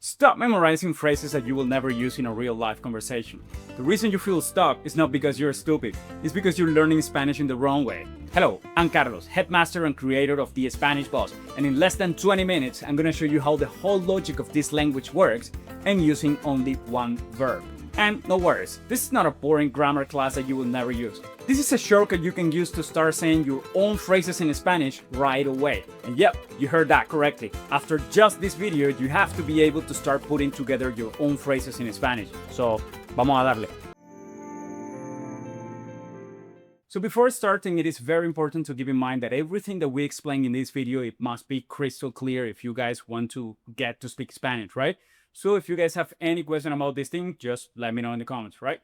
Stop memorizing phrases that you will never use in a real-life conversation. The reason you feel stuck is not because you're stupid, it's because you're learning Spanish in the wrong way. Hello, I'm Carlos, headmaster and creator of the Spanish Boss, and in less than 20 minutes, I'm gonna show you how the whole logic of this language works and using only one verb. And no worries, this is not a boring grammar class that you will never use. This is a shortcut you can use to start saying your own phrases in Spanish right away. And yep, you heard that correctly. After just this video, you have to be able to start putting together your own phrases in Spanish. So, vamos a darle. So before starting, it is very important to keep in mind that everything that we explain in this video, it must be crystal clear if you guys want to get to speak Spanish, right? So if you guys have any question about this thing, just let me know in the comments, right?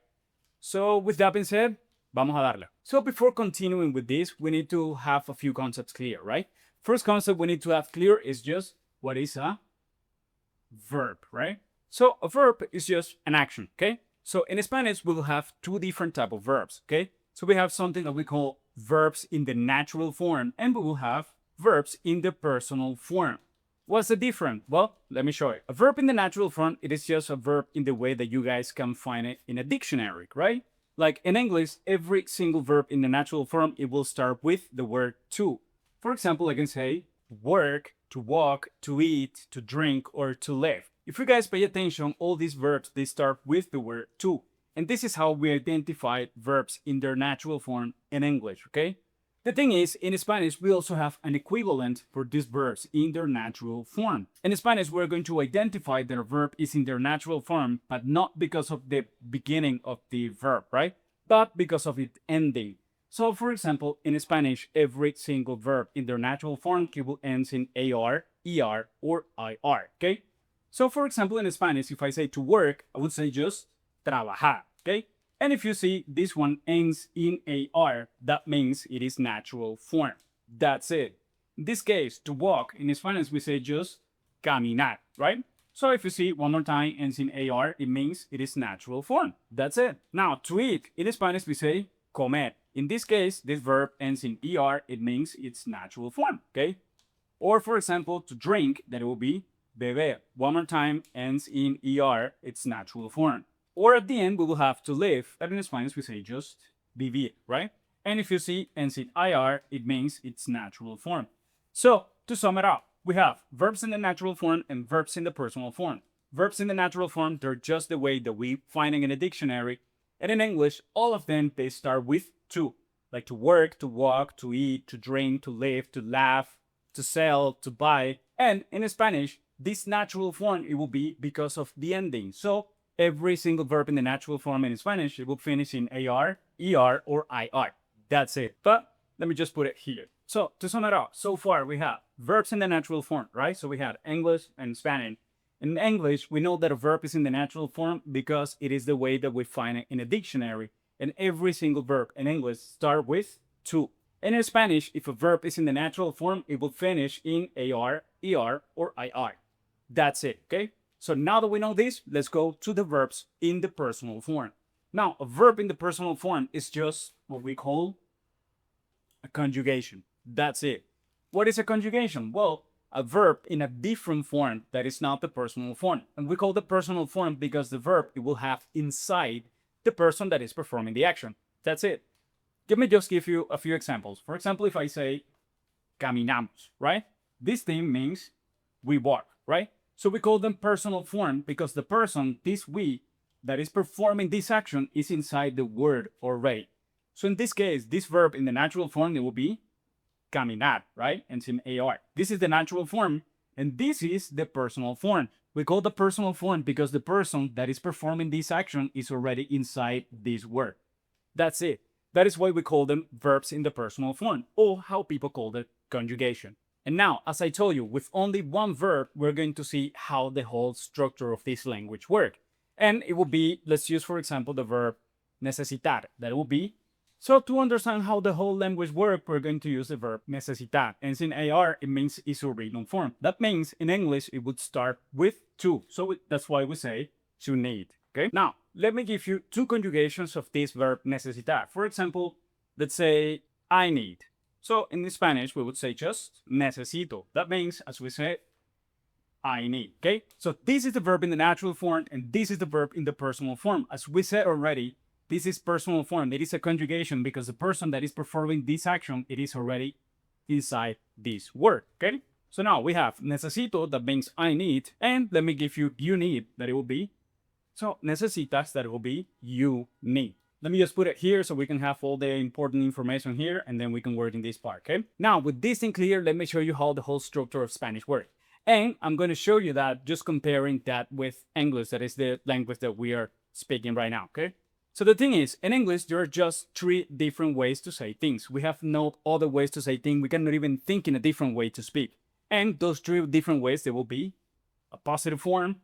So with that being said, vamos a darle. So before continuing with this, we need to have a few concepts clear, right? First concept we need to have clear is just what is a verb, right? So a verb is just an action, okay? So in Spanish, we'll have two different types of verbs, okay? So we have something that we call verbs in the natural form, and we will have verbs in the personal form. What's the difference? Well, let me show you. A verb in the natural form, it is just a verb in the way that you guys can find it in a dictionary, right? Like in English, every single verb in the natural form, it will start with the word to. For example, I can say work, to walk, to eat, to drink, or to live. If you guys pay attention, all these verbs, they start with the word to. And this is how we identify verbs in their natural form in English, okay? The thing is, in Spanish, we also have an equivalent for these verbs in their natural form. In Spanish, we're going to identify that a verb is in their natural form, but not because of the beginning of the verb, right? But because of its ending. So, for example, in Spanish, every single verb in their natural form it will end in AR, ER, or IR, okay? So, for example, in Spanish, if I say to work, I would say just trabajar, okay? And if you see this one ends in AR, that means it is natural form. That's it. In this case, to walk, in Spanish we say just caminar, right? So if you see one more time ends in AR, it means it is natural form. That's it. Now, to eat, in Spanish we say comer. In this case, this verb ends in ER, it means it's natural form, okay? Or for example, to drink, that will be beber. One more time ends in ER, it's natural form. Or at the end, we will have to live. That in Spanish, we say just vivir, right? And if you see ends in IR, it means it's natural form. So, to sum it up, we have verbs in the natural form and verbs in the personal form. Verbs in the natural form, they're just the way that we find it in a dictionary. And in English, all of them, they start with to. Like to work, to walk, to eat, to drink, to live, to laugh, to sell, to buy. And in Spanish, this natural form, it will be because of the ending. So, every single verb in the natural form in Spanish, it will finish in AR, ER, or IR. That's it. But let me just put it here. So to sum it up, so far we have verbs in the natural form, right? So we had English and Spanish. In English, we know that a verb is in the natural form because it is the way that we find it in a dictionary. And every single verb in English starts with to. And in Spanish, if a verb is in the natural form, it will finish in AR, ER, or IR. That's it, okay? So now that we know this, let's go to the verbs in the personal form. Now, a verb in the personal form is just what we call a conjugation. That's it. What is a conjugation? Well, a verb in a different form that is not the personal form. And we call the personal form because the verb, it will have inside the person that is performing the action. That's it. Let me just give you a few examples. For example, if I say caminamos, right? This thing means we walk, right? So we call them personal form because the person, this we, that is performing this action is inside the word already. So in this case, this verb in the natural form, it will be caminar, right? And it's in AR. This is the natural form, and this is the personal form. We call the personal form because the person that is performing this action is already inside this word. That's it. That is why we call them verbs in the personal form, or how people call it conjugation. And now, as I told you, with only one verb, we're going to see how the whole structure of this language works. And it will be, let's use, for example, the verb necesitar. That will be, so to understand how the whole language works, we're going to use the verb necesitar. And in AR, it means its original form. That means in English, it would start with to. So that's why we say to need, okay? Now, let me give you two conjugations of this verb necesitar. For example, let's say I need. So in Spanish, we would say just necesito. That means, as we say, I need, okay? So this is the verb in the natural form, and this is the verb in the personal form. As we said already, this is personal form. It is a conjugation because the person that is performing this action, it is already inside this word, okay? So now we have necesito, that means I need, and let me give you you need, that it will be, so necesitas, that it will be you need. Let me just put it here so we can have all the important information here, and then we can work in this part, okay? Now, with this thing clear, let me show you how the whole structure of Spanish works. And I'm going to show you that just comparing that with English, that is the language that we are speaking right now, okay? So the thing is, in English, there are just 3 different ways to say things. We have no other ways to say things. We cannot even think in a different way to speak. And those 3 different ways, they will be a positive form,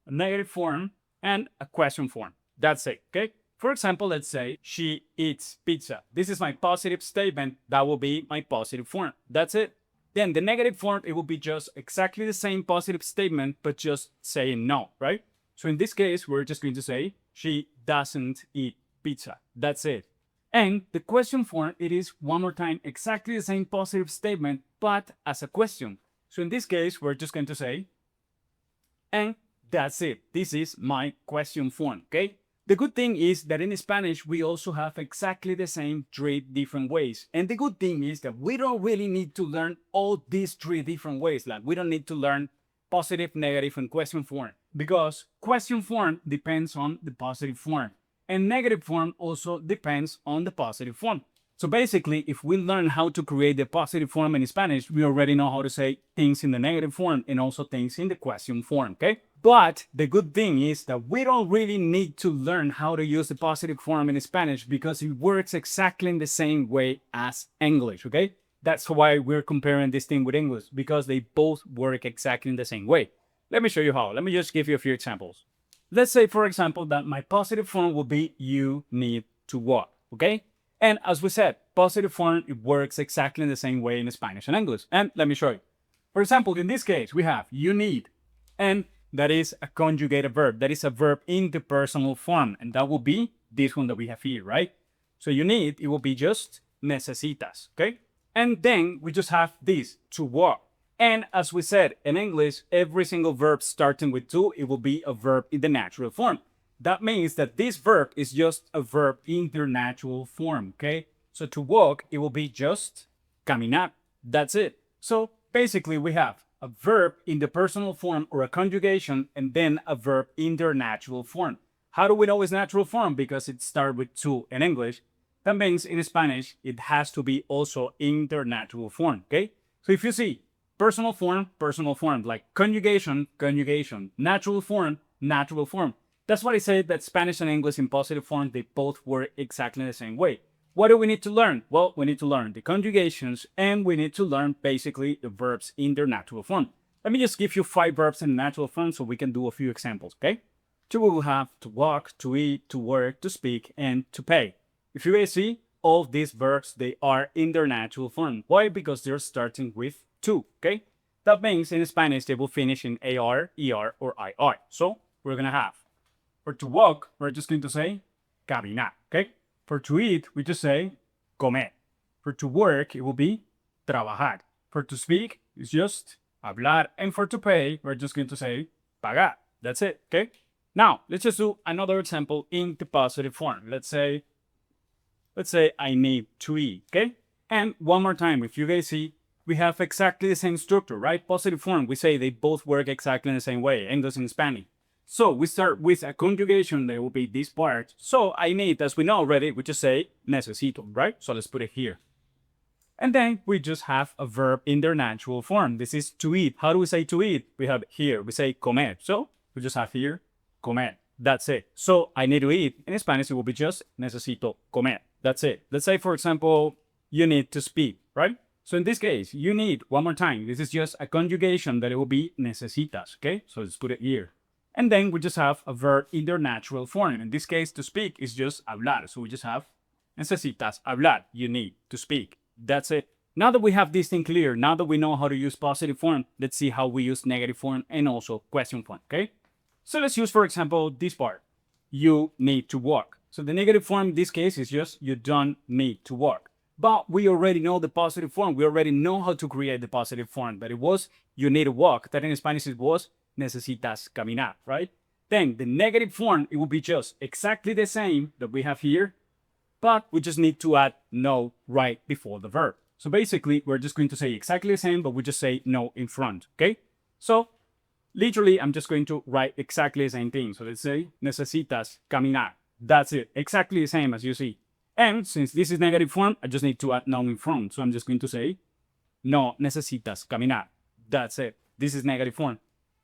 a negative form, and a question form. That's it, okay? For example, let's say she eats pizza. This is my positive statement. That will be my positive form. That's it. Then the negative form, it will be just exactly the same positive statement, but just saying no, right? So in this case, we're just going to say she doesn't eat pizza. That's it. And the question form, it is one more time exactly the same positive statement, but as a question. So in this case, we're just going to say, and that's it. This is my question form, okay? The good thing is that in Spanish, we also have exactly the same 3 different ways. And the good thing is that we don't really need to learn all these 3 different ways. Like we don't need to learn positive, negative, and question form, because question form depends on the positive form, and negative form also depends on the positive form. So basically, if we learn how to create the positive form in Spanish, we already know how to say things in the negative form and also things in the question form, okay? But the good thing is that we don't really need to learn how to use the positive form in Spanish because it works exactly in the same way as English, okay? That's why we're comparing this thing with English, because they both work exactly in the same way. Let me show you how. Let me just give you a few examples. Let's say, for example, that my positive form will be you need to walk, okay? And as we said, positive form, it works exactly in the same way in Spanish and English. And let me show you. For example, in this case, we have you need, and that is a conjugated verb. That is a verb in the personal form, and that will be this one that we have here, right? So you need, it will be just necesitas, okay? And then we just have this, to walk. And as we said, in English, every single verb starting with to, it will be a verb in the natural form. That means that this verb is just a verb in their natural form, okay? So to walk, it will be just caminar. That's it. So basically, we have a verb in the personal form or a conjugation, and then a verb in their natural form. How do we know it's natural form? Because it starts with to in English. That means in Spanish, it has to be also in their natural form, okay? So if you see personal form, like conjugation, conjugation, natural form, natural form. That's why I say that Spanish and English in positive form, they both work exactly the same way. What do we need to learn? Well, we need to learn the conjugations, and we need to learn basically the verbs in their natural form. Let me just give you 5 verbs in natural form so we can do a few examples, okay? So we will have to walk, to eat, to work, to speak, and to pay. If you guys see, all these verbs, they are in their natural form. Why? Because they're starting with to, okay? That means in Spanish, they will finish in AR, ER, or IR. So we're gonna have, for to walk, we're just going to say caminar, okay? For to eat, we just say comer. For to work, it will be trabajar. For to speak, it's just hablar. And for to pay, we're just going to say pagar. That's it, okay? Now, let's just do another example in the positive form. Let's say I need to eat, okay? And one more time, if you guys see, we have exactly the same structure, right? Positive form, we say they both work exactly in the same way, English and Spanish. So we start with a conjugation, there will be this part. So I need, as we know already, we just say necesito, right? So let's put it here. And then we just have a verb in their natural form. This is to eat. How do we say to eat? We have here, we say comer. So we just have here, comer. That's it. So I need to eat. In Spanish, it will be just necesito comer. That's it. Let's say, for example, you need to speak, right? So in this case, you need, one more time, this is just a conjugation that it will be necesitas, okay? So let's put it here. And then we just have a verb in their natural form. In this case, to speak is just hablar. So we just have necesitas hablar, you need to speak. That's it. Now that we have this thing clear, now that we know how to use positive form, let's see how we use negative form and also question form, okay? So let's use, for example, this part. You need to walk. So the negative form in this case is just you don't need to walk. But we already know the positive form. We already know how to create the positive form. But it was you need to walk. That in Spanish it was necesitas caminar, right? Then the negative form, it will be just exactly the same that we have here, but we just need to add no right before the verb. So basically, we're just going to say exactly the same, but we just say no in front, okay? So literally, I'm just going to write exactly the same thing. So let's say necesitas caminar. That's it, exactly the same as you see. And since this is negative form, I just need to add no in front. So I'm just going to say no necesitas caminar. That's it. This is negative form.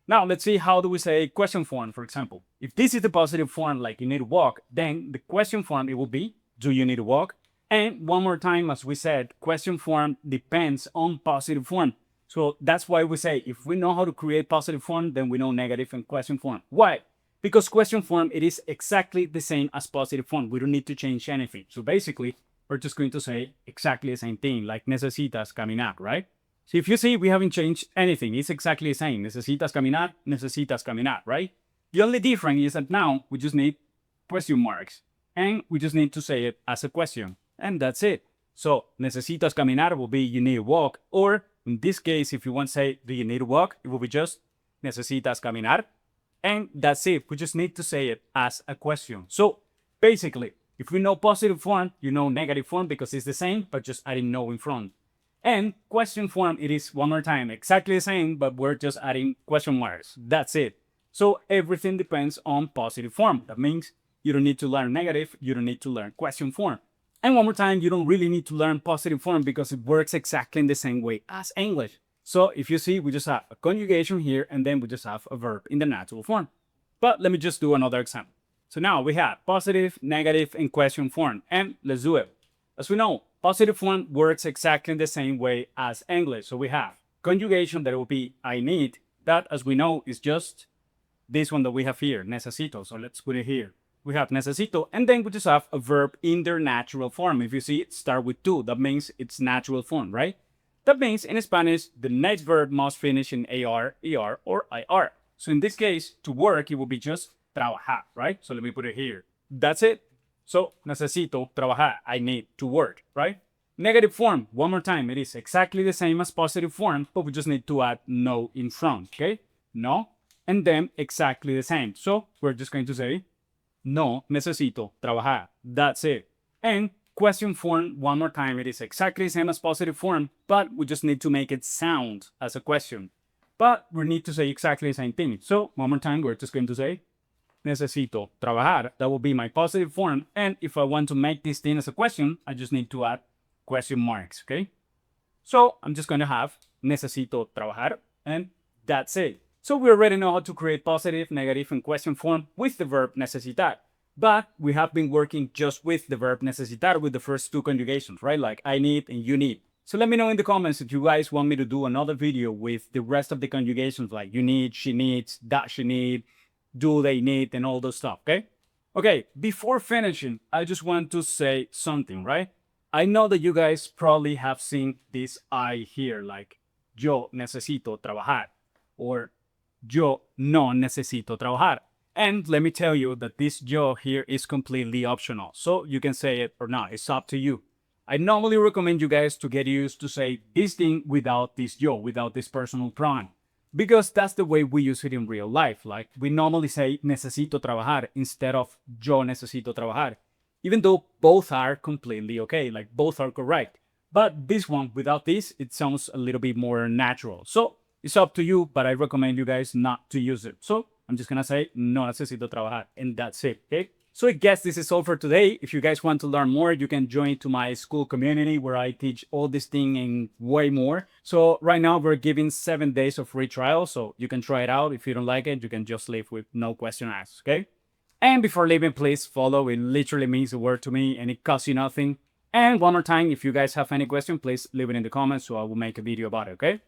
Now, let's see how do we say question form, for example. If this is the positive form, like you need to walk, then the question form, it will be, do you need to walk? And one more time, as we said, question form depends on positive form. So that's why we say, if we know how to create positive form, then we know negative and question form. Why? Because question form, it is exactly the same as positive form. We don't need to change anything. So basically, we're just going to say exactly the same thing, like necesitas caminar, right? So if you see, we haven't changed anything. It's exactly the same. Necesitas caminar, right? The only difference is that now we just need question marks. And we just need to say it as a question. And that's it. So necesitas caminar will be you need to walk. Or in this case, if you want to say do you need to walk, it will be just necesitas caminar. And that's it. We just need to say it as a question. So basically, if we know positive form, you know negative form because it's the same, but just adding no in front. And question form, it is one more time, exactly the same, but we're just adding question marks. That's it. So everything depends on positive form. That means you don't need to learn negative, you don't need to learn question form. And one more time, you don't really need to learn positive form because it works exactly in the same way as English. So if you see, we just have a conjugation here, and then we just have a verb in the natural form. But let me just do another example. So now we have positive, negative, and question form, and let's do it. As we know, positive form works exactly in the same way as English. So we have conjugation that will be I need. That, as we know, is just this one that we have here, necesito. So let's put it here. We have necesito, and then we just have a verb in their natural form. If you see it start with to, that means it's natural form, right? That means in Spanish, the next verb must finish in AR, ER, or IR. So in this case, to work, it will be just trabajar, right? So let me put it here. That's it. So necesito trabajar, I need to work, right? Negative form, one more time, it is exactly the same as positive form, but we just need to add no in front, okay? No, and then exactly the same. So we're just going to say, no necesito trabajar. That's it. And question form, one more time, it is exactly the same as positive form, but we just need to make it sound as a question. But we need to say exactly the same thing. So one more time, we're just going to say, necesito trabajar. That will be my positive form. And if I want to make this thing as a question, I just need to add question marks, okay? So I'm just going to have necesito trabajar, and that's it. So we already know how to create positive, negative, and question form with the verb necesitar. But we have been working just with the verb necesitar with the first two conjugations, right? Like I need and you need. So let me know in the comments if you guys want me to do another video with the rest of the conjugations like you need, she needs, that she need, do they need, and all those stuff, okay? Okay, before finishing, I just want to say something, right? I know that you guys probably have seen this I here, like yo necesito trabajar, or yo no necesito trabajar. And let me tell you that this yo here is completely optional. So you can say it or not, it's up to you. I normally recommend you guys to get used to say this thing without this yo, without this personal pronoun. Because that's the way we use it in real life. Like we normally say necesito trabajar instead of yo necesito trabajar. Even though both are completely okay, like both are correct. But this one, without this, it sounds a little bit more natural. So it's up to you, but I recommend you guys not to use it. So I'm just gonna say no necesito trabajar, and that's it, okay? So I guess this is all for today. If you guys want to learn more, you can join to my Skool community where I teach all this thing and way more. So right now we're giving 7 days of free trial, so you can try it out. If you don't like it, you can just leave with no question asked, okay? And before leaving, please follow. It literally means the word to me and it costs you nothing. And one more time, if you guys have any question, please leave it in the comments so I will make a video about it, okay?